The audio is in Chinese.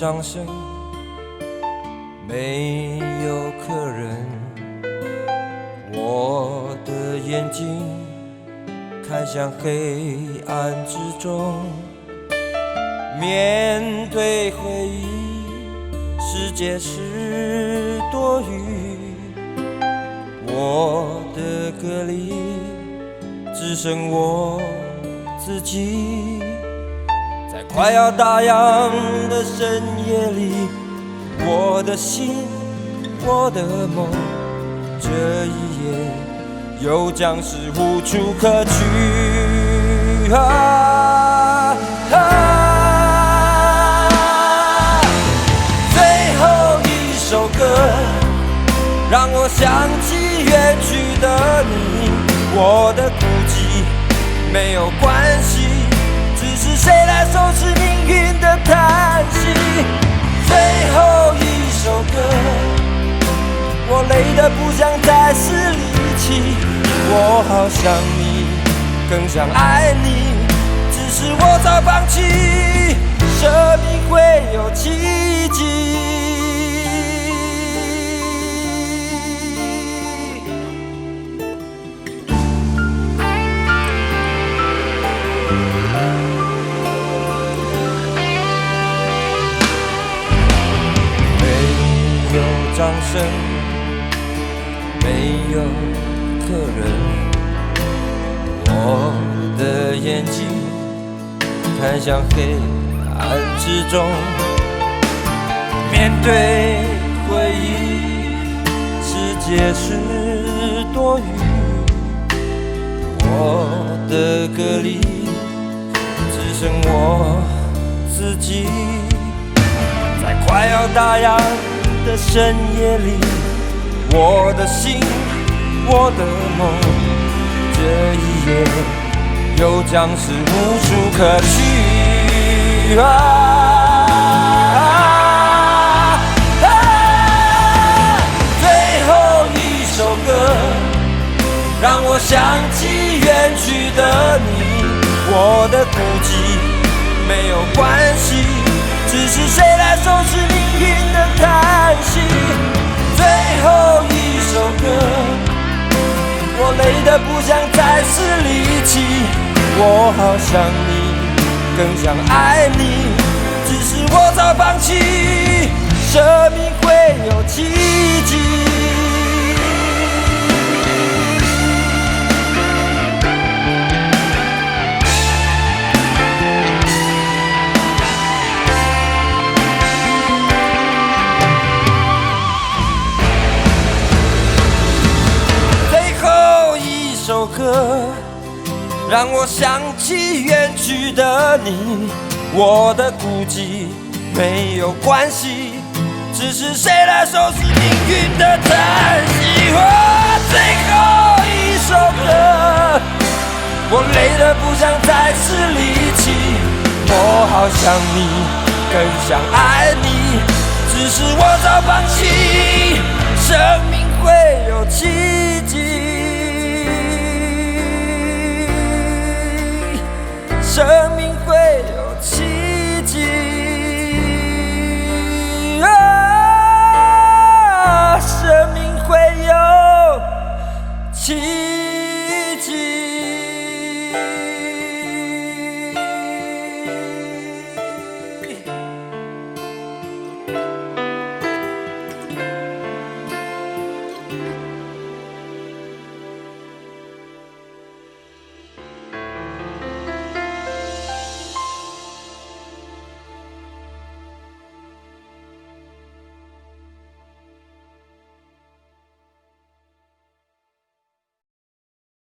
掌声，没有客人，我的眼睛看向黑暗之中，面对回忆，世界是多余，我的歌里只剩我自己，在快要打烊的深夜里，我的心，我的梦，这一夜又将是无处可去最后一首歌让我想起远去的你，我的孤寂没有关系，只是谁来收拾命运的叹息。最后一首歌，我累得不想再施力气，我好想你，更想爱你，只是我早放弃，生命会有奇迹。没有掌声，没有客人，我的眼睛看向黑暗之中，面对回忆，世界是多余，我的歌里只剩我自己，在快要打烊的深夜里，我的心，我的梦，这一夜又将是无处可去最后一首歌让我想起远去的你，我的孤寂没有关系，只是谁来收拾命运的叹息。最后一首歌，我累得不想再施力气，我好想你，更想爱你，只是我早放弃，生命会有奇迹。首歌让我想起远去的你，我的孤寂没有关系，只是谁来收拾命运的叹息最后一首歌，我累得不想再施力气，我好想你，更想爱你，只是我早放弃，生命会有奇迹，生命会有奇迹生命会有奇迹。